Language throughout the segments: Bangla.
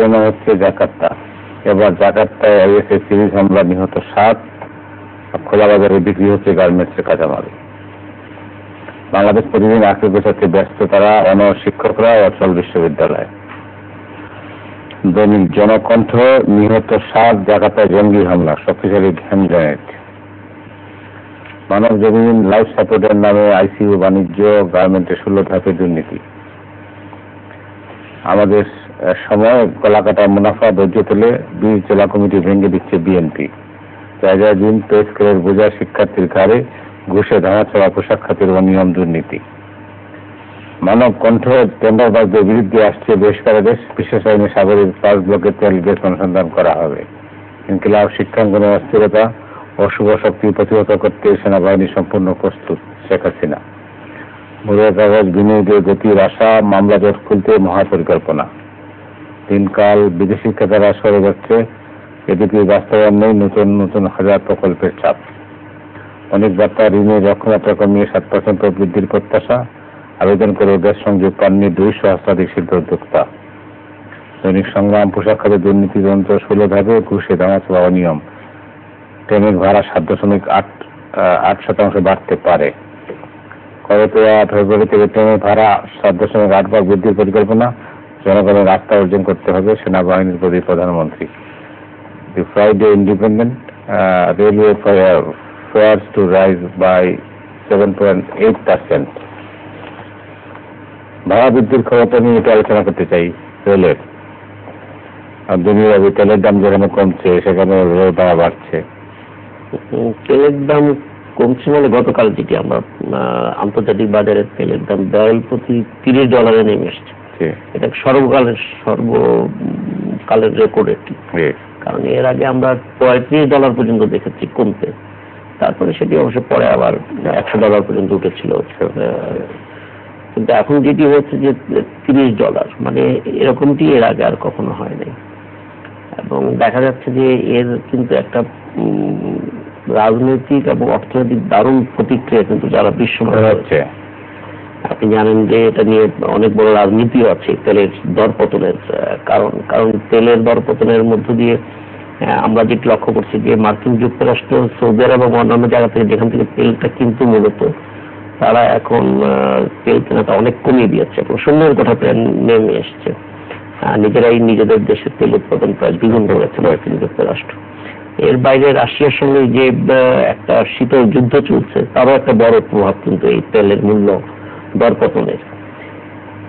বিষয় নাম হচ্ছে জাকার্তা। এবার জাকার্তায় আইএসএ সিরিজ হামলা, নিহত 7, খোলা বাজারে বিক্রি হচ্ছে গার্মেন্টসের কাঁচামাল। বাংলাদেশ প্রতিদিন আখের গোছাতে ব্যস্ত তারা, শিক্ষকরা, অচল বিশ্ববিদ্যালয়। দৈনিক জনকণ্ঠ, নিহত 7, জাকার্তায় জঙ্গি হামলা, শক্তিশালী হ্যান্ড গ্রেনেড। মানব জমিন, লাইফ সাপোর্টের নামে আইসিইউ বাণিজ্য, গার্মেন্টে 16 ধাপে দুর্নীতি। আমাদের সময় কলাকাটা মুনাফা ধৈর্য তুলে 20 জেলা কমিটি ভেঙে দিচ্ছে বিএনপি। জায়গায় দিন পে স্কেলের বোঝা শিক্ষার্থীর ঘাড়ে, ঘুষে ধামাচাপা পোশাক খাতের অনিয়ম দুর্নীতি। মানব কণ্ঠ, টেন্ডারবাজদের বিরুদ্ধে আসছে বহিষ্কারাদেশ, বিশেষ আইনে সাগরের 5 ব্লকের তেল গ্যাস অনুসন্ধান করা হবে। ইনকিলাব, শিক্ষাঙ্গনে অস্থিরতা, অশুভ শক্তি প্রতিহত করতে সেনাবাহিনী সম্পূর্ণ প্রস্তুত, শেখ হাসিনা। মুদ্রা কাগজ বিনিয়োগের গতির আশা, মামলা জট খুলতে মহাপরিকল্পনা। দিনকাল, বিদেশি ক্রেতারা সরে যাচ্ছে, এদিকে বাস্তবায়ন নেই নতুন নতুন হাজার প্রকল্পের চাপ। অনেক বার্তা, ঋণের রক্ষণাত্মা কমিয়ে 7% বৃদ্ধির প্রত্যাশা, আবেদন করে গ্যাস সংযোগ পাননি 200 শতাধিক শিল্প উদ্যোক্তা। দৈনিক সংগ্রাম, পোশাক খাতে দুর্নীতি তদন্ত 16 ধাপে, ঘুষে ধামাচাপা অনিয়ম। ট্রেনের ভাড়া 7.8% বাড়তে পারে। করতোয়া 18 থেকে ট্রেনের ভাড়া 7.8 বৃদ্ধির পরিকল্পনা, জনগণের আস্থা অর্জন করতে হবে সেনাবাহিনীর প্রতি প্রধানমন্ত্রী। The Friday Independent, railway fares to rise by 7.8%. ভাড়া বৃদ্ধির খবরটা নিয়ে এটা আলোচনা করতে চাই। রেলের দুনিয়াবি তেলের দাম যেখানে কমছে সেখানে রেলের ভাড়া বাড়ছে। তেলের দাম কমছে মানে গতকাল যেটি আমরা আন্তর্জাতিক বাজারে তেলের দাম ব্যারেল প্রতি $30 নেমে এসছে। এটা সর্বকালের রেকর্ড একটি, কারণ এর আগে আমরা $35 পর্যন্ত দেখেছি কমতে, তারপরে সেটি অবশ্য পরে আবার $100 পর্যন্ত উঠেছিল। কিন্তু এখন যেটি হচ্ছে যে $30, মানে এরকমটি এর আগে আর কখনো হয় নাই। এবং দেখা যাচ্ছে যে এর কিন্তু একটা রাজনৈতিক এবং অর্থনৈতিক দারুণ প্রতিক্রিয়া কিন্তু যারা বিশ্বময় হচ্ছে। আপনি জানেন যে এটা নিয়ে অনেক বড় রাজনীতিও আছে তেলের দরপতনের কারণ তেলের দরপতনের মধ্য দিয়ে আমরা যেটি লক্ষ্য করছি যে মার্কিন যুক্তরাষ্ট্র, সৌদি আরব এবং অন্যান্য জায়গা থেকে যেখান থেকে তেলটা কিন্তু মূলত তারা এখন তেল কেনাটা অনেক কমিয়ে দিয়েছে, প্রসন্নের কথাতে নেমে এসছে। নিজেরাই নিজেদের দেশের তেল উৎপাদন প্রায় দ্বিগুণ করেছে মার্কিন যুক্তরাষ্ট্র। এর বাইরে রাশিয়ার সঙ্গে যে একটা শীতল যুদ্ধ চলছে তারও একটা বড় প্রভাব কিন্তু এই তেলের মূল্য দরপতনের।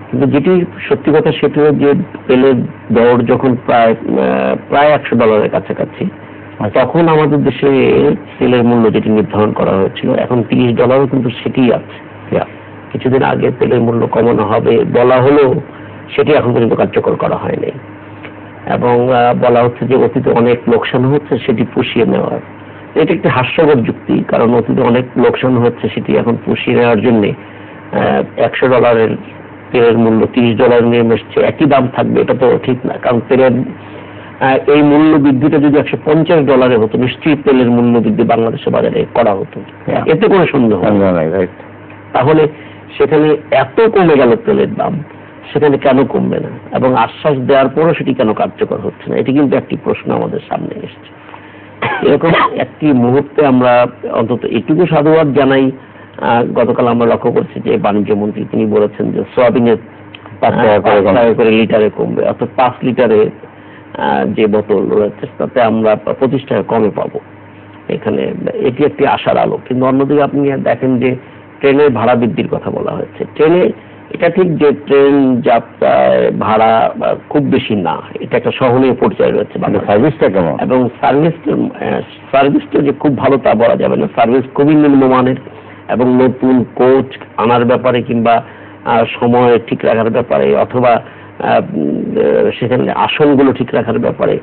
কিন্তু যেটি সত্যি কথা সেটি যে তেলের দর যখন প্রায় $100 কাছাকাছি, তখন আমাদের দেশে তেলের মূল্য যেটি নির্ধারণ করা হয়েছিল এখন $30 কিন্তু সেটি আছে। কিছুদিন আগে তেলের মূল্য কমানো হবে বলা হলেও সেটি এখন পর্যন্ত কার্যকর করা হয়নি, এবং বলা হচ্ছে যে অতীতে অনেক লোকসান হচ্ছে সেটি পুষিয়ে নেওয়ার। এটা একটি হাস্যকর যুক্তি, কারণ অতীতে অনেক লোকসান হচ্ছে সেটি এখন পুষিয়ে নেওয়ার জন্য $100 তেলের মূল্য $30 নেমে এসছে, একই দাম থাকবে এটা তো ঠিক না। কারণ তেলের এই মূল্য বৃদ্ধিটা যদি $150 হতো, নিশ্চয়ই তেলের মূল্য বৃদ্ধি বাংলাদেশের বাজারে করা হতো, এতে কোনো সন্দেহ নাই। তাহলে সেখানে এত কমে গেল তেলের দাম, সেখানে কেন কমবে না? এবং আশ্বাস দেওয়ার পরও সেটি কেন কার্যকর হচ্ছে না? এটি কিন্তু একটি প্রশ্ন আমাদের সামনে এসছে। এরকম একটি মুহূর্তে আমরা অন্তত এটুকু সাধুবাদ জানাই, গতকাল আমরা লক্ষ্য করছি যে বাণিজ্য মন্ত্রী তিনি বলেছেন যে সোয়াবিনের $5 করে লিটারে কমবে, অর্থাৎ 5 লিটারে যে বোতল রয়েছে তাতে আমরা $25 কমে পাবো। এখানে এটি একটি আশার আলো। কিন্তু অন্যদিকে আপনি দেখেন যে ট্রেনের ভাড়া বৃদ্ধির কথা বলা হয়েছে। ট্রেনে এটা ঠিক যে ট্রেন যাত্রায় ভাড়া খুব বেশি না, এটা একটা সহনীয় পর্যায়ে রয়েছে। সার্ভিসটা কেমন? এবং সার্ভিসটা যে খুব ভালো তা বলা যাবে না, সার্ভিস খুবই নিম্নমানের, এবং নতুন কোচ আনার ব্যাপারে কিংবা সময় ঠিক রাখার ব্যাপারে অথবা সেখানে আসনগুলো ঠিক রাখার ব্যাপারে,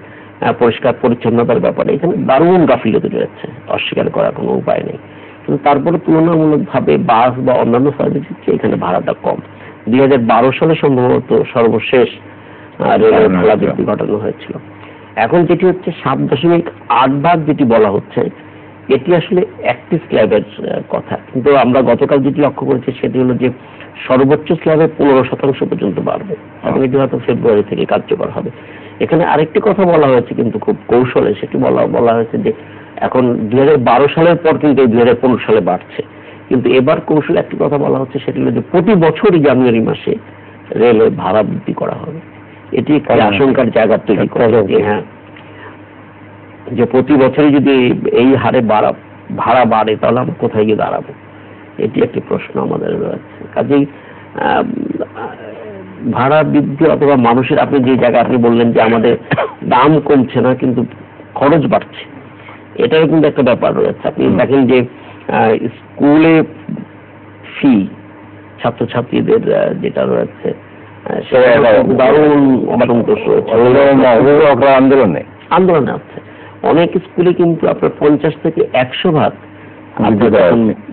পরিষ্কার পরিচ্ছন্নতার ব্যাপারে এখানে দারুণ গাফিলতি রয়েছে, অস্বীকার করার কোনো উপায় নেই। কিন্তু তারপরে তুলনামূলকভাবে বাস বা অন্যান্য সার্ভিসের চেয়ে এখানে ভাড়াটা কম। 2012 সালে সম্ভবত সর্বশেষ রেলের ভাড়া বৃদ্ধি ঘটানো হয়েছিল। এখন যেটি হচ্ছে 7.8 ভাগ যেটি বলা হচ্ছে, এটি আসলে একটি স্ল্যাবের কথা, কিন্তু আমরা গতকাল যেটি লক্ষ্য করেছি সেটি হলো যে সর্বোচ্চ স্ল্যাবে 15% পর্যন্ত বাড়বে এবং এটি হয়তো ফেব্রুয়ারি থেকে কার্যকর হবে। এখানে আরেকটি কথা বলা হয়েছে কিন্তু খুব কৌশলে, সেটি বলা হয়েছে যে এখন 2012 সালের পর কিন্তু 2015 সালে বাড়ছে, কিন্তু এবার কৌশলে একটি কথা বলা হচ্ছে, সেটি হলো যে প্রতি বছরই জানুয়ারি মাসে রেলের ভাড়া বৃদ্ধি করা হবে। এটি একটি আশঙ্কার জায়গা তৈরি করে যে হ্যাঁ, যে প্রতি বছরই যদি এই হারে ভাড়া বাড়ে তাহলে আমরা কোথায় গিয়ে দাঁড়াবো, এটি একটি প্রশ্ন আমাদের রয়েছে। কাজেই ভাড়া বৃদ্ধি অথবা মানুষের, আপনি যে জায়গায় আপনি বললেন যে আমাদের দাম কমছে না কিন্তু খরচ বাড়ছে, এটারও কিন্তু একটা ব্যাপার রয়েছে। আপনি দেখেন যে স্কুলে ফি ছাত্রছাত্রীদের যেটা রয়েছে দারুণ অসন্তোষ রয়েছে, আন্দোলনে আছে। অনেক স্কুলে কিন্তু আপনার 50 থেকে 100 ভাগ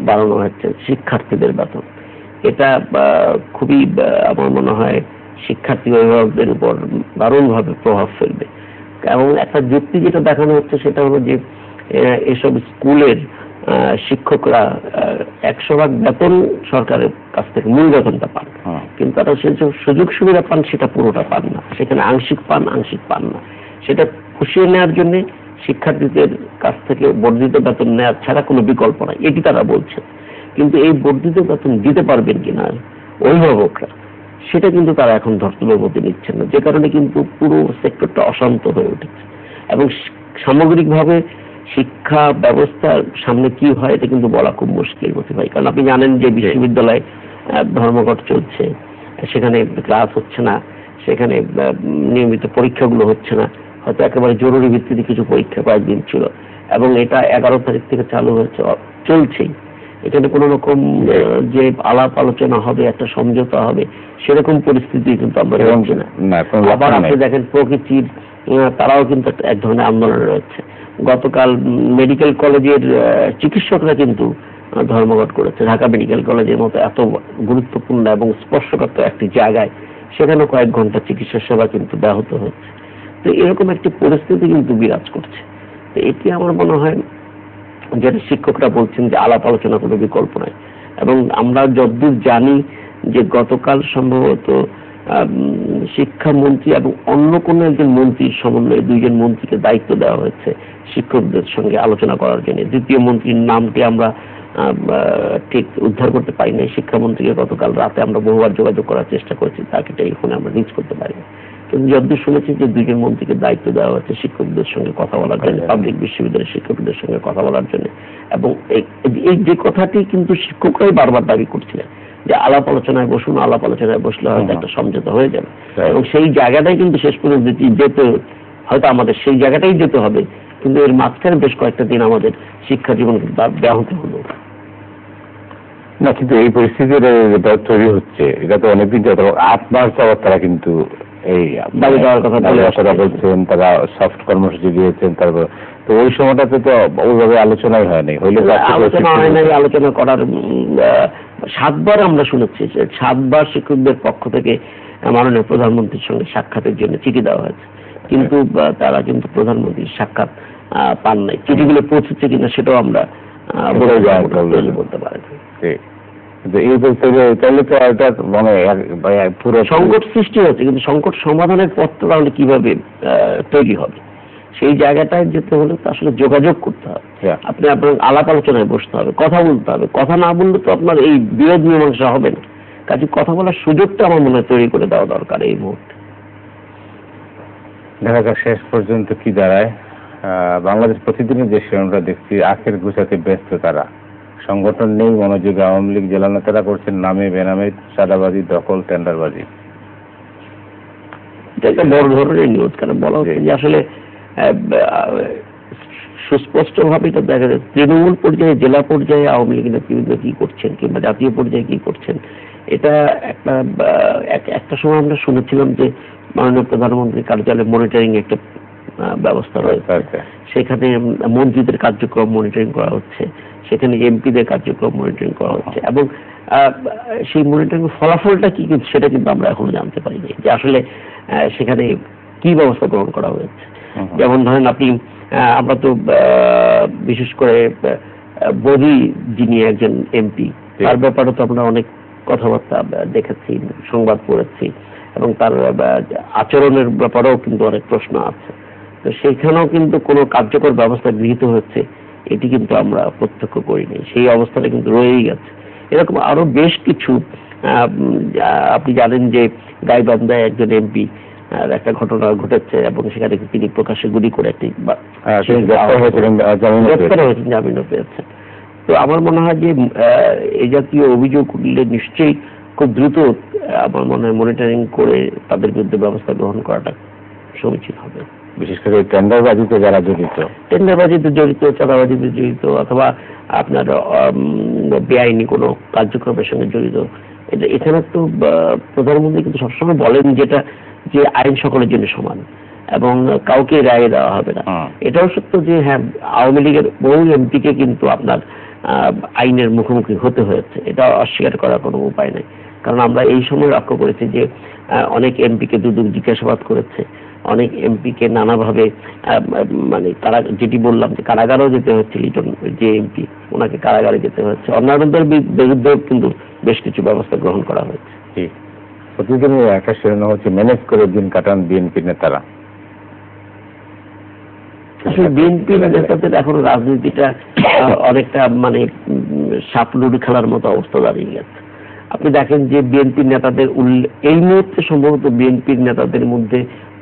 বাড়ানো হচ্ছে শিক্ষার্থীদের বেতন। এটা খুবই আমার মনে হয় শিক্ষার্থী অভিভাবকদের উপর দারুণভাবে প্রভাব ফেলবে। এবং একটা যুক্তি যেটা দেখানো হচ্ছে সেটা হলো যে এসব স্কুলের শিক্ষকরা 100 ভাগ বেতন সরকারের কাছ থেকে মূল বেতনটা পান, কিন্তু তারা সে সুযোগ সুবিধা পান সেটা পুরোটা পান না, সেখানে আংশিক পান না। সেটা পুষিয়ে নেওয়ার জন্য শিক্ষার্থীদের কাছ থেকে বর্ধিত বেতন নেওয়ার ছাড়া কোনো বিকল্প নাই, এটি তারা বলছে। কিন্তু এই বর্ধিত বেতন দিতে পারবেন কিনা অভিভাবকরা, সেটা কিন্তু তারা এখন ধর্তব্যের মধ্যে নিচ্ছেন না, যে কারণে কিন্তু পুরো সেক্টরটা অশান্ত হয়ে উঠেছে। এবং সামগ্রিকভাবে শিক্ষা ব্যবস্থার সামনে কি হয় এটা কিন্তু বলা খুব মুশকিল হতে পারে। কারণ আপনি জানেন যে বিশ্ববিদ্যালয়ে ধর্মঘট চলছে, সেখানে ক্লাস হচ্ছে না, সেখানে নিয়মিত পরীক্ষাগুলো হচ্ছে না, হয়তো একেবারে জরুরি ভিত্তিতে কিছু পরীক্ষা কয়েকদিন ছিল, এবং এটা 11 তারিখ থেকে চালু হয়েছে, চলছেই। এখানে কোন রকম যে আলাপ আলোচনা হবে, একটা সমঝোতা হবে, সেরকম পরিস্থিতি কিন্তু আমরা দেখছি না। আবার আপনি দেখেন প্রকৃতির তারাও কিন্তু এক ধরনের আন্দোলন রয়েছে। গতকাল মেডিকেল কলেজের চিকিৎসকরা কিন্তু ধর্মঘট করেছে, ঢাকা মেডিকেল কলেজের মতো এত গুরুত্বপূর্ণ এবং স্পর্শকাতর একটি জায়গায়, সেখানে কয়েক ঘন্টা চিকিৎসা সেবা কিন্তু ব্যাহত হচ্ছে। তো এরকম একটি পরিস্থিতি কিন্তু বিরাজ করছে। তো এটি আমার মনে হয় যেটা শিক্ষকরা বলছেন যে আলাপ আলোচনা কোনো বিকল্প নাই। এবং আমরা যতদূর জানি যে গতকাল সম্ভবত শিক্ষামন্ত্রী এবং অন্য কোনো একজন মন্ত্রীর সমন্বয়ে 2 জন মন্ত্রীকে দায়িত্ব দেওয়া হয়েছে শিক্ষকদের সঙ্গে আলোচনা করার জন্য। দ্বিতীয় মন্ত্রীর নামটি আমরা ঠিক উদ্ধার করতে পারি নাই। শিক্ষামন্ত্রীকে গতকাল রাতে আমরা বহুবার যোগাযোগ করার চেষ্টা করেছি, তাকে টেলিফোনে আমরা রিচ করতে পারিনি। কিন্তু যতদূর শুনেছি যে 2 জন মন্ত্রীকে দায়িত্ব দেওয়া হয়েছে শিক্ষকদের সঙ্গে কথা বলার জন্য, পাবলিক বিশ্ববিদ্যালয়ের শিক্ষকদের সঙ্গে কথা বলার জন্য। এবং এই যে কথাটি কিন্তু শিক্ষকরাই বারবার দাবি করছিলেন যে আলাপ আলোচনায় বসুন, আলাপ আলোচনায় বসলে হয়তো একটা সমঝোতা হয়ে যাবে। এবং সেই জায়গাটাই কিন্তু শেষ পর্যন্ত যেতে হয়তো আমাদের সেই জায়গাটাই যেতে হবে, কিন্তু এর মাঝখানে বেশ কয়েকটা দিন আমাদের শিক্ষা জীবন ব্যাহত হলো না। কিন্তু এই পরিস্থিতির তৈরি হচ্ছে, এটা তো অনেকদিন 8 মাস যাবৎ তারা কিন্তু এই দাবি দেওয়ার কথা বলছেন, তারা সফট কর্মসূচি দিয়েছেন। তারপর তো ওই সময়টাতে তো ওইভাবে আলোচনাই হয়নি, আলোচনা হয় নাই। আলোচনা করার 7 বার আমরা শুনেছি, 7 বার শিক্ষকদের পক্ষ থেকে মাননীয় প্রধানমন্ত্রীর সঙ্গে সাক্ষাতের জন্য চিঠি দেওয়া হয়েছে, কিন্তু তারা কিন্তু প্রধানমন্ত্রীর সাক্ষাৎ পান নাই। চিঠিগুলো পৌঁছেছে কিনা সেটাও আমরা বলতে পারি না। পুরো সংকট সৃষ্টি হচ্ছে, কিন্তু সংকট সমাধানের পথটা তাহলে কিভাবে তৈরি হবে, সেই জায়গাটায় যেতে হলে তো আসলে যোগাযোগ করতে হবে। আপনি আপনার আলাপ আলোচনায় বসতে হবে, কথা বলতে হবে। কথা না বললে তো আপনার এই বিরোধ মীমাংসা হবে না। কাজে কথা বলার সুযোগটা আমার মনে হয় তৈরি করে দেওয়া দরকার এই মুহূর্তে। দেখা যাক শেষ পর্যন্ত কি দাঁড়ায়। বাংলাদেশ প্রতিদিনের যে আমরা দেখছি আখের গুছাতে ব্যস্ত তারা, সংগঠন নেই মনোযোগে। আওয়ামী লীগ জেলা নেতারা করছেন নামে বেনামে চাঁদাবাজি, দখল, টেন্ডারবাজি। এটা একটা বড় ধরনের নিউজ, কারণ বলা হচ্ছে যে আসলে সুস্পষ্ট ভাবে এটা দেখা যাচ্ছে তৃণমূল পর্যায়ে, জেলা পর্যায়ে আওয়ামী লীগ নেতৃবৃন্দ কি করছেন কিংবা জাতীয় পর্যায়ে কি করছেন। এটা একটা সময় আমরা শুনেছিলাম যে মাননীয় প্রধানমন্ত্রীর কার্যালয়ে মনিটরিং একটা ব্যবস্থা রয়েছে, সেখানে মন্ত্রীদের কার্যক্রম মনিটরিং করা হচ্ছে, সেখানে এমপিদের কার্যক্রম মনিটরিং করা হচ্ছে। এবং সেই মনিটরিং ফলাফলটা কি সেটা কিন্তু আমরা এখনো জানতে পারিনি যে আসলে সেখানে কি ব্যবস্থা গ্রহণ করা হয়েছে। যেমন ধরেন আপনি আমরা তো বিশেষ করে বদি যিনি একজন এমপি, তার ব্যাপারে তো আমরা অনেক কথাবার্তা দেখেছি, সংবাদ পড়েছি, এবং তার আচরণের ব্যাপারেও কিন্তু অনেক প্রশ্ন আছে। তো সেইখানেও কিন্তু কোনো কার্যকর ব্যবস্থা গৃহীত হচ্ছে এটি কিন্তু আমরা প্রত্যক্ষ করিনি, সেই অবস্থাটা কিন্তু রয়েই গেছে। এরকম আরো বেশ কিছু, আপনি জানেন যে গাইবান্ধায় একজন এমপি একটা ঘটনা ঘটেছে এবং সেখানে তিনি প্রকাশ্যে গুলি করে একটি জামিনও পেয়েছেন। তো আমার মনে হয় যে এই জাতীয় অভিযোগ উঠলে নিশ্চয়ই খুব দ্রুত আমার মনে হয় মনিটরিং করে তাদের বিরুদ্ধে ব্যবস্থা গ্রহণ করাটা সমীচীন হবে। বিশেষ করে টেন্ডারবাজিতে যারা জড়িত, চাঁদাবাজিতে জড়িত, অথবা আপনার বেআইনি কোনো কার্যক্রমের সঙ্গে জড়িত। এখানে তো প্রধানমন্ত্রী কিন্তু সবসময় বলেন যেটা, যে আইন সকলের জন্য সমান এবং কাউকে রায় দেওয়া হবে না। এটাও সত্য যে হ্যাঁ, আওয়ামী লীগের বহু এমপিকে কিন্তু আপনার আইনের মুখোমুখি হতে হয়েছে, এটা অস্বীকার করার কোনো উপায় নেই। কারণ আমরা এই সময় লক্ষ্য করেছি যে অনেক এমপিকে দুদক জিজ্ঞাসাবাদ করেছে, অনেক এমপিকে নানাভাবে মানে তারা যেটি বললাম যে কারাগারেও যেতে হচ্ছে, লিটন যে এমপি ওনাকে কারাগারে যেতে হচ্ছে, অন্যান্যদের বিরুদ্ধেও কিন্তু বেশ কিছু ব্যবস্থা গ্রহণ করা হয়েছে। প্রতিদিনের একটা শিরোনাম হচ্ছে ম্যানেজ করে দিন কাটান বিএনপি নেতারা। আসলে বিএনপি নেতাদের এখন রাজনীতিটা অনেকটা মানে সাপ লুডু খেলার মতো অবস্থা দাঁড়িয়ে গেছে। আপনি দেখেন যে বিএনপির নেতাদের এই মুহূর্তে সম্ভবত বিএনপির নেতাদের মধ্যে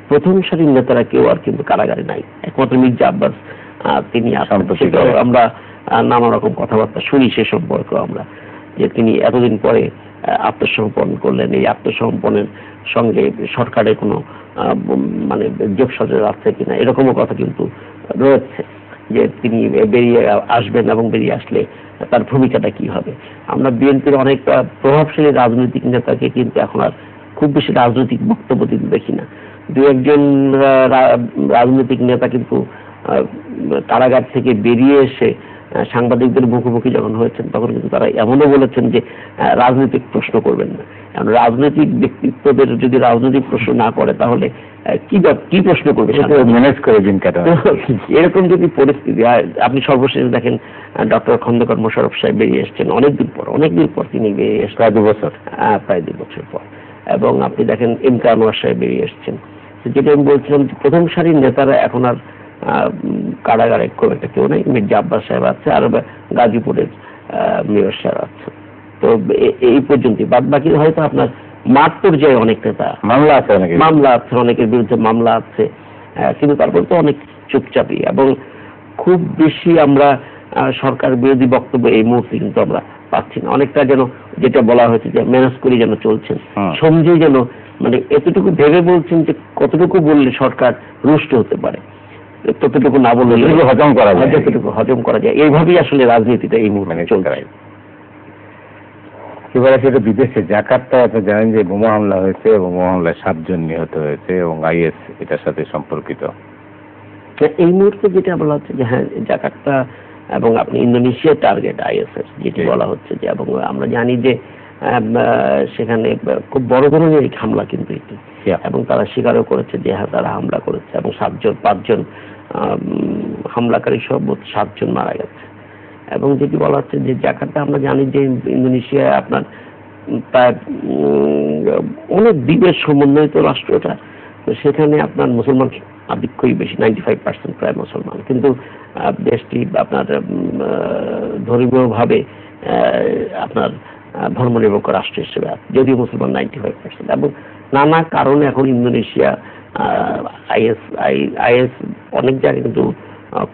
প্রথম সারির নেতারা কেউ আর কিন্তু কারাগারে নাই, একমাত্র মির্জা আব্বাস তিনি আমরা নানা রকম কথাবার্তা শুনি সে সম্পর্কে আমরা, যে তিনি এতদিন পরে আত্মসমর্পণ করলেন। এই আত্মসমর্পণের সঙ্গে সরকারের কোনো মানে যোগসাজশ আছে কিনা এরকমও কথা কিন্তু রয়েছে, যে তিনি বেরিয়ে আসবেন এবং বেরিয়ে আসলে তার ভূমিকাটা কি হবে। আমরা বিএনপির অনেক প্রভাবশালী রাজনৈতিক নেতাকে কিন্তু এখন আর খুব বেশি রাজনৈতিক বক্তব্য দিতে দেখি না। দু একজন রাজনৈতিক নেতা কিন্তু কারাগার থেকে বেরিয়ে এসে সাংবাদিকদের মুখোমুখি যখন হয়েছেন তখন কিন্তু তারা এমনও বলেছেন যে রাজনৈতিক প্রশ্ন করবেন না। কারণ রাজনৈতিক ব্যক্তিত্বদের যদি রাজনৈতিক প্রশ্ন না করে তাহলে কি প্রশ্ন করবে, ম্যানেজ করে দিন কাটান। এরকম যদি পরিস্থিতি, আপনি সর্বশেষ দেখেন ডক্টর খন্দকার মোশাররফ সাহেব বেরিয়ে এসছেন অনেকদিন পর তিনি বেরিয়ে এসছেন, প্রায় 2 বছর পর। এবং আপনি দেখেন এম কে আনোয়ার সাহেব বেরিয়ে এসছেন। যেটা আমি বলছিলাম, প্রথম সারির নেতারা এখন আর কারাগারে খুব একটা কেউ নেই। মির্জা আব্বাস সাহেব আছে, আর গাজীপুরের মেয়র সাহেব আছে। তো এই পর্যন্ত, বাদ বাকি হয়তো আপনার মাঠ পর্যায়ে অনেক নেতা মামলা আছে, অনেকের বিরুদ্ধে মামলা আছে, কিন্তু তারপর তো অনেক চুপচাপই, এবং খুব বেশি আমরা সরকার বিরোধী বক্তব্য এই মুহূর্তে কিন্তু আমরা পাচ্ছি না। অনেকটা যেন যেটা বলা হয়েছে যে ম্যানেজ করে যেন চলছেন, সমঝে যেন মানে এতটুকু ভেবে বলছেন যে কতটুকু বললে সরকার রুষ্ট হতে পারে, ততটুকু না বললে হজম করা যায়, যতটুকু হজম করা যায়। এইভাবেই আসলে রাজনীতিটা এই মুহূর্তে চলছে। এবারে সেটা বিদেশে জাকার্তায় আপনি জানেন যে বোমা হামলা হয়েছে এবং বোমা হামলায় 7 জন নিহত হয়েছে এবং আইএস এটার সাথে সম্পর্কিত। এই মুহূর্তে যেটা বলা হচ্ছে যে হ্যাঁ, জাকার্তা এবং আপনি ইন্দোনেশিয়ার টার্গেট আইএস এর যেটি বলা হচ্ছে, যে এবং আমরা জানি যে সেখানে খুব বড় ধরনের এই হামলা কিন্তু এটি, এবং তারা স্বীকারও করেছে যে হ্যাঁ তারা হামলা করেছে এবং 5 জন হামলাকারী সহ 7 জন মারা গেছে। এবং যেটি বলা হচ্ছে যে জাকার্তা, আমরা জানি যে ইন্দোনেশিয়া আপনার প্রায় অনেক দ্বীপের সমন্বয়িত রাষ্ট্রটা, তো সেখানে আপনার মুসলমান আধিক্যই বেশি, 95% প্রায় মুসলমান, কিন্তু দেশটি আপনার ধর্মীয়ভাবে আপনার ধর্মনিরপেক্ষ রাষ্ট্র হিসেবে আছে, যদিও মুসলমান 95%। এবং নানা কারণে এখন ইন্দোনেশিয়া আইএস অনেক জায়গায় কিন্তু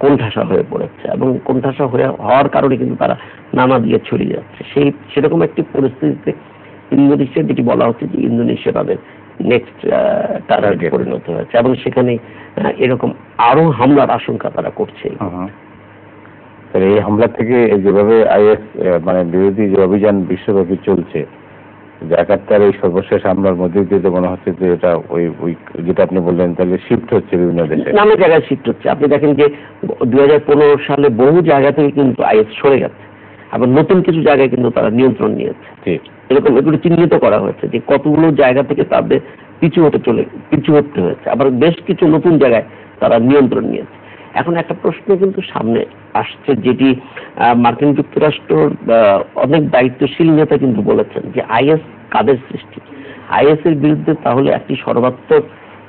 কোণঠাসা হয়ে পড়েছে, এবং কোণঠাসা হওয়ার কারণে কিন্তু তারা নানা দিকে ছড়িয়ে যাচ্ছে। সেরকম একটি পরিস্থিতিতে ইন্দোনেশিয়া, যেটি বলা হচ্ছে যে ইন্দোনেশিয়া তাদের নেক্সট টার্গেট পরিণত হয়েছে, এবং সেখানে এরকম আরো হামলার আশঙ্কা তারা করছে। এই হামলা থেকে যেভাবে আইএস মানে বিরোধী যে অভিযান বিশ্বব্যাপী চলছে, জাকার্তার এই সর্বশেষ হামলার মধ্যে দিয়ে মনে হচ্ছে যে এটা ওই যেটা আপনি বললেন তাহলে শিফট হচ্ছে বিভিন্ন দেশে, নানা জায়গায় শিফট হচ্ছে। আপনি দেখেন যে 2015 সালে বহু জায়গা থেকে কিন্তু আইএস সরে গেছে, আবার নতুন কিছু জায়গায় কিন্তু তারা নিয়ন্ত্রণ নিয়েছে। এরকম এগুলো চিহ্নিত করা হয়েছে যে কতগুলো জায়গা থেকে তাদের পিছু হতে হয়েছে, আবার বেশ কিছু নতুন জায়গায় তারা নিয়ন্ত্রণ নিয়েছে। এখন একটা প্রশ্ন কিন্তু সামনে আসছে, যেটি মার্কিন যুক্তরাষ্ট্র অনেক দায়িত্বশীল নেতা কিন্তু বলেছেন যে আইএস কাদের সৃষ্টি, আইএস এর বিরুদ্ধে তাহলে একটি সর্বাত্মক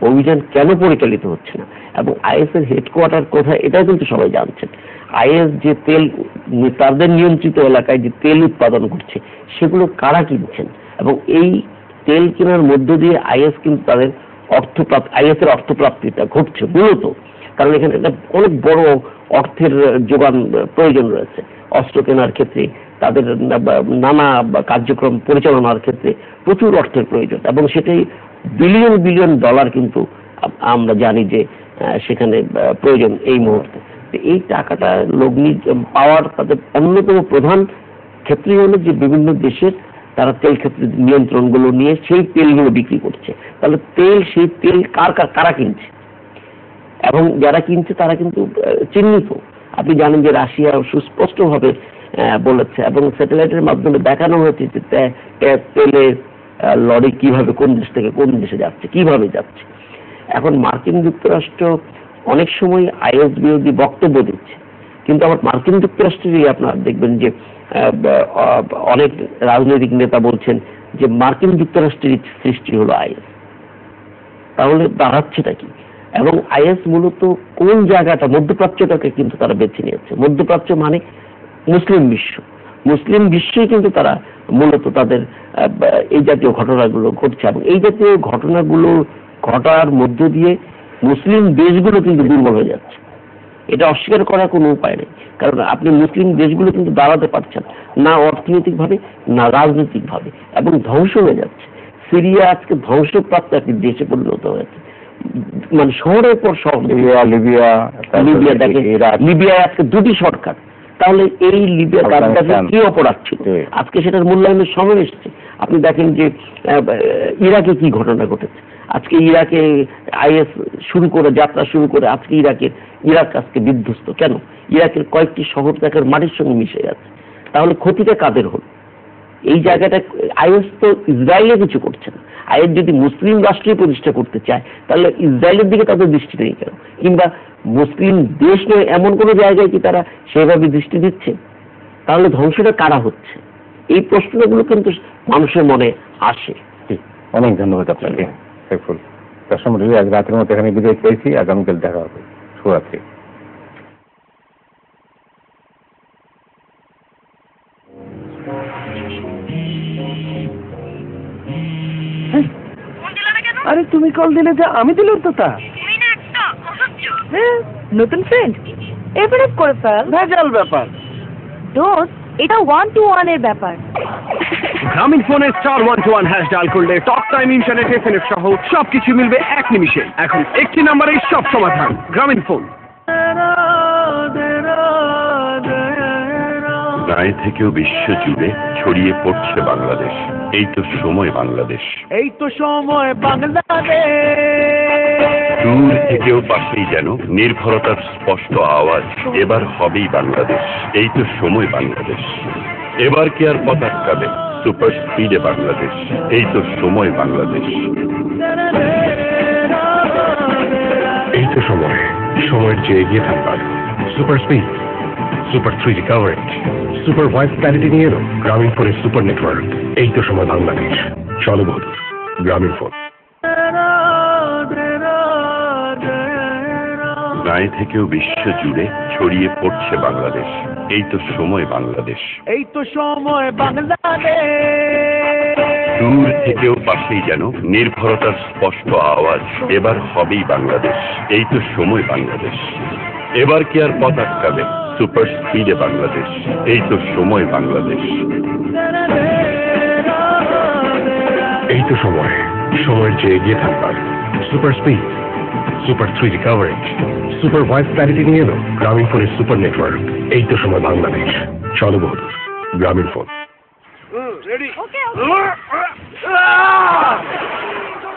অভিযান কেন পরিচালিত হচ্ছে না, এবং আইএস এর হেডকোয়ার্টার কোথায় এটাও কিন্তু সবাই জানছেন। আইএস যে তেল তাদের নিয়ন্ত্রিত এলাকায় যে তেল উৎপাদন করছে সেগুলো কারা কিনছেন, এবং এই তেল কেনার মধ্য দিয়ে আইএস কিন্তু তাদের আইএস এর অর্থপ্রাপ্তিটা ঘটছে মূলত, কারণ এখানে একটা অনেক বড় অর্থের যোগান প্রয়োজন রয়েছে অস্ত্র কেনার ক্ষেত্রে, তাদের নানা কার্যক্রম পরিচালনার ক্ষেত্রে প্রচুর অর্থের প্রয়োজন, এবং সেটাই বিলিয়ন বিলিয়ন ডলার কিন্তু আমরা জানি যে সেখানে প্রয়োজন এই মুহূর্তে। এই টাকাটা লগ্নি পাওয়ার তাদের অন্যতম প্রধান ক্ষেত্রই হলো যে বিভিন্ন দেশের তারা তেল ক্ষেত্রে নিয়ন্ত্রণগুলো নিয়ে সেই তেলগুলো বিক্রি করছে। তাহলে সেই তেল কারা কিনছে, এবং যারা কিনছে তারা কিন্তু চিহ্নিত। আপনি জানেন যে রাশিয়া সুস্পষ্টভাবে বলেছে এবং স্যাটেলাইটের মাধ্যমে দেখানো হয়েছে যে তেলের লরি কিভাবে কোন দেশ থেকে কোন দেশে যাচ্ছে, কিভাবে যাচ্ছে। এখন মার্কিন যুক্তরাষ্ট্র অনেক সময় আইএস বিরোধী বক্তব্য দিচ্ছে, কিন্তু আবার মার্কিন যুক্তরাষ্ট্রেরই আপনারা দেখবেন যে অনেক রাজনৈতিক নেতা বলছেন যে মার্কিন যুক্তরাষ্ট্রের সৃষ্টি হলো আইএস। তাহলে দাঁড়াচ্ছেটা কি? এবং আইএস মূলত কোন জায়গাটা, মধ্যপ্রাচ্যটাকে কিন্তু তারা বেছে নিয়েছে। মধ্যপ্রাচ্য মানে মুসলিম বিশ্বই কিন্তু তারা মূলত তাদের এই জাতীয় ঘটনাগুলো ঘটছে, এবং এই জাতীয় ঘটনাগুলো ঘটার মধ্য দিয়ে মুসলিম দেশগুলো কিন্তু দুর্বল হয়ে যাচ্ছে। এটা অস্বীকার করার কোনো উপায় নেই, কারণ আপনি মুসলিম দেশগুলো কিন্তু দাঁড়াতে পারছেন না অর্থনৈতিকভাবে না রাজনৈতিকভাবে, এবং ধ্বংস হয়ে যাচ্ছে। সিরিয়া আজকে ধ্বংসপ্রাপ্ত একটি দেশে পরিণত হয়েছে, মানে শহরের পর শহর। লিবিয়া দেখে, লিবিয়ায় আজকে দুটি সরকার। তাহলে এই লিবিয়া গাদ্দাফির কি অপরাধ ছিল? আজকে সেটার মূল্যায়নের সময় এসেছে। আপনি দেখেন যে ইরাকে কি ঘটনা ঘটেছে। আজকে ইরাকে আইএস যাত্রা শুরু করে আজকে ইরাক আজকে বিধ্বস্ত। কেন? ইরাকের কয়েকটি শহর দেখেন মাটির সঙ্গে মিশে গেছে। তাহলে ক্ষতিটা কাদের হল? এই জায়গাটা আইএস তো ইসরায়েলে কিছু করছে না। আইএস যদি মুসলিম রাষ্ট্রই প্রতিষ্ঠা করতে চায় তাহলে ইসরায়েলের দিকে তাদের দৃষ্টি নেই কেন? কিংবা মুসলিম দেশ নয় এমন কোনো জায়গায় কি তারা সেভাবে দৃষ্টি দিচ্ছে? তাহলে ধ্বংসটা কারা হচ্ছে? এই প্রশ্নগুলো কিন্তু মানুষের মনে আসে। অনেক ধন্যবাদ আপনাকে সাইফুল। দর্শক আজ রাতের মতো এখানে বিদায় পেয়েছি, আগামীকাল দেখা হবে। শুভরাত্রি। আরে তুমি কল দিলে যে আমি দিলাম তো তা। নতুন ফ্রেন্ড এবারে করে ফেল। ভেজাল ব্যাপার। দোস্ত এটা 1-to-1 এর ব্যাপার। গ্রামীণ ফোনে *121# ডায়াল করলে টক টাইম, ইন্টারনেট, এসএমএস সহ সবকিছু মিলবে এক নিমিষে। এখন একটি নম্বরেই সব সমাধান, গ্রামীণ ফোন। গায়ে থেকেও বিশ্ব জুড়ে ছড়িয়ে পড়ছে বাংলাদেশ। এই তো সময় বাংলাদেশ। এই তো সময় বাংলাদেশ। দূর থেকেও পাশেই যেন নির্ভরতার স্পষ্ট আওয়াজ। এবার হবেই বাংলাদেশ। এই তো সময় বাংলাদেশ। এবার কি আর পথ আটকাবে? সুপার স্পিডে বাংলাদেশ। এই তো সময় বাংলাদেশ। এই তো সময়ের চেয়ে এগিয়ে থাকবার। Super speed, super 3G coverage, super voice clarity নিয়ে এলো গ্রামীণ ফোনের সুপার নেটওয়ার্ক। এই তো সময় বাংলাদেশ। চলো বন্ধু, গ্রামীণ ফোন। গায়ে থেকেও বিশ্ব জুড়ে ছড়িয়ে পড়ছে বাংলাদেশ। এই তো সময় বাংলাদেশ। এই তো সময় বাংলাদেশ। দূর থেকেও পাশেই যেন নির্ভরতার স্পষ্ট আওয়াজ। এবার হবেই বাংলাদেশ। এই তো সময় বাংলাদেশ। এবার কি আর পথ আটকাবে? সুপার স্পিডে বাংলাদেশ। এই তো সময় বাংলাদেশ। এই তো সময়ের চেয়ে এগিয়ে থাকবার। Super speed, super 3G coverage, super voice clarity নিয়ে এলো গ্রামীণ ফোনের সুপার নেটওয়ার্ক। এই তো সময় বাংলাদেশ। চলো বন্ধু, গ্রামীণ ফোন।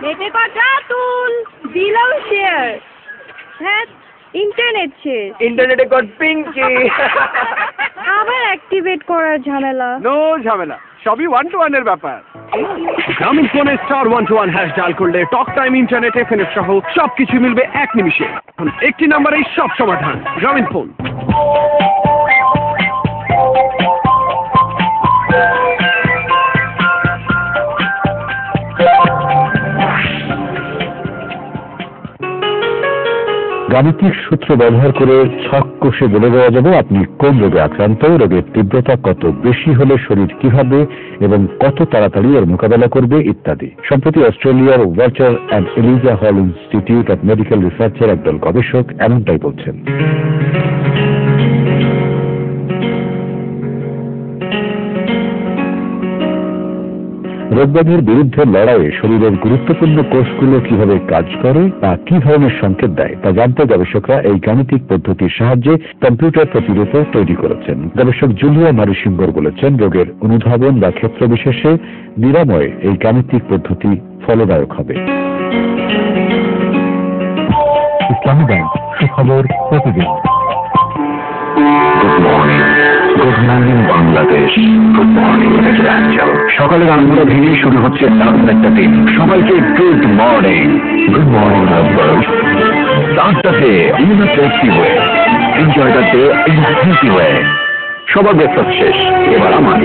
নেটে কথা তুল দিলাম শেয়ার। হ্যাঁ ইন্টারনেট শেয়ার। ইন্টারনেটে গট পিঙ্কি। আবার অ্যাক্টিভেট করার ঝামেলা। নো ঝামেলা, সবই 1 to 1 এর ব্যাপার। গ্রামীণ ফোনে *121# ডায়াল করলে টক টাইম, ইন্টারনেট, এসএমএস সহ সবকিছু মিলবে এক নিমিষে। এখন একটি নম্বরেই সব সমাধান, গ্রামীণ ফোন। গাণিতিক সূত্র ব্যবহার করে ছক কষে বলে দেওয়া যাবে আপনি কোন রোগে আক্রান্ত, রোগের তীব্রতা কত বেশি হলে শরীর কিভাবে এবং কত তাড়াতাড়ি এর মোকাবেলা করবে ইত্যাদি। সম্প্রতি অস্ট্রেলিয়ার ওয়ার্চার অ্যান্ড এলিজা হল ইনস্টিটিউট অফ মেডিকেল রিসার্চের একদল গবেষক এমনটাই বলছেন। রোগব্যাধির বিরুদ্ধে লড়াইয়ে শরীরের গুরুত্বপূর্ণ কোষগুলো কিভাবে কাজ করে বা কি ধরনের সংকেত দেয় তা জানতে গবেষকরা এই গাণিতিক পদ্ধতির সাহায্যে কম্পিউটার প্রতিরূপও তৈরি করেছেন। গবেষক জুলিয়া মারিসিঙ্গর বলেছেন, রোগের অনুধাবন বা ক্ষেত্র বিশেষে নিরাময়ে এই গাণিতিক পদ্ধতি ফলদায়ক হবে। ইসলামী ব্যাংক, সুখবর প্রতিদিন। Good morning Bangladesh, good morning Midland. সকালের আনন্দ ভেঙে শুরু হচ্ছে দারুণ একটা দিন। সবাইকে good morning. Good morning lovers. Start the day in a tasty way. Enjoy the day in a healthy way. সবার ব্রেকফাস্ট শেষ, এবার আমার।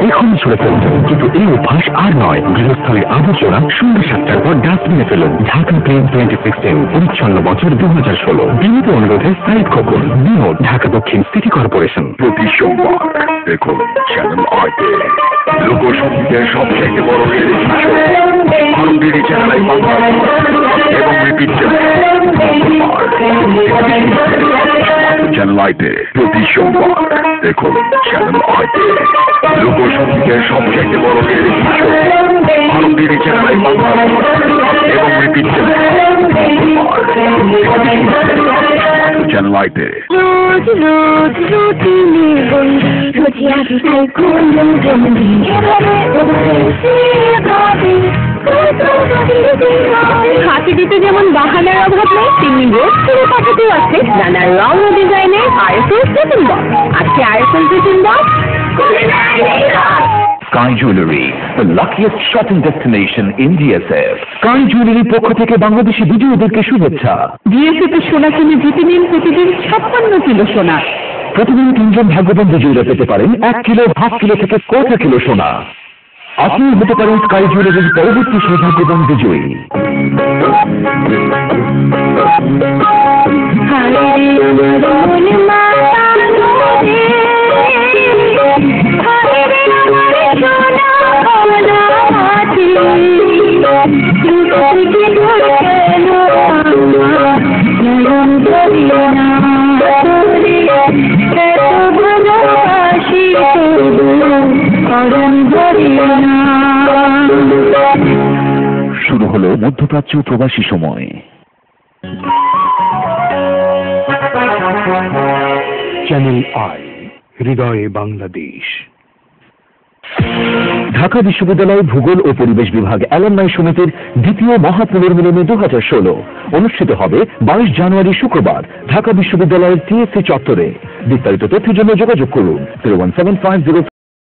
এখন ছুড়ে ফেলছেন, কিন্তু এই অভ্যাস আর নয়। গৃহস্থলীর আবর্জনা সন্ধ্যা 7টার পর ডাস্টবিনে ফেলুন। ঢাকা ক্লিন 2016, পরিচ্ছন্ন বছর 2016। বিনীত অনুরোধে সাইড খবর বিনোদ, ঢাকা দক্ষিণ সিটি কর্পোরেশন। প্রতি সোমবার দেখুন চ্যানেল আইতে লোকসঙ্গীতের সবচেয়ে বড় চ্যানেল এবং রিপিট চ্যানেল আইতে প্রতি সোমবার দেখুন চ্যানেল আইতে লোকসঙ্গীতের সবচেয়ে বড় চ্যানেল এবং রিপিট চ্যানেল আইতে। হাতি দিতে যেমন বাহানার অভাব নেই, তেমনি রোজ করে পাঠাতেও আছে নানা রং ও ডিজাইনের আরএফএল টিফিন বক্স। আজকে RFL tiffin box Sky Jewelry, the luckiest shopping destination in DSF. Sky Jewelry পক্ষ থেকে বাংলাদেশি বিজয়ীদেরকে শুভেচ্ছা। ডিএসএফ এর সোনা কিনে জিতে নিন প্রতিদিন 56 কিলো সোনা। প্রতিদিন 3 জন ভাগ্যবান বিজয়ীরা পেতে পারেন 1 কিলো, হাফ কিলো থেকে কোটা কিলো সোনা। আপনি হতে পারেন স্কাই জুয়েলারির পরবর্তী সৌভাগ্যবান বিজয়ী। শুরু হলো মধ্যপ্রাচ্য প্রবাসী সময়। চ্যানেল আই, হৃদয়ে বাংলাদেশ। ঢাকা বিশ্ববিদ্যালয় ভূগোল ও পরিবেশ বিভাগ অ্যালামনাই সমিতির দ্বিতীয় মহাপুনর্মিলনী 2016 অনুষ্ঠিত হবে 22 জানুয়ারি শুক্রবার ঢাকা বিশ্ববিদ্যালয়ের টিএসসি চত্বরে। বিস্তারিত তথ্যের জন্য যোগাযোগ করুন 01750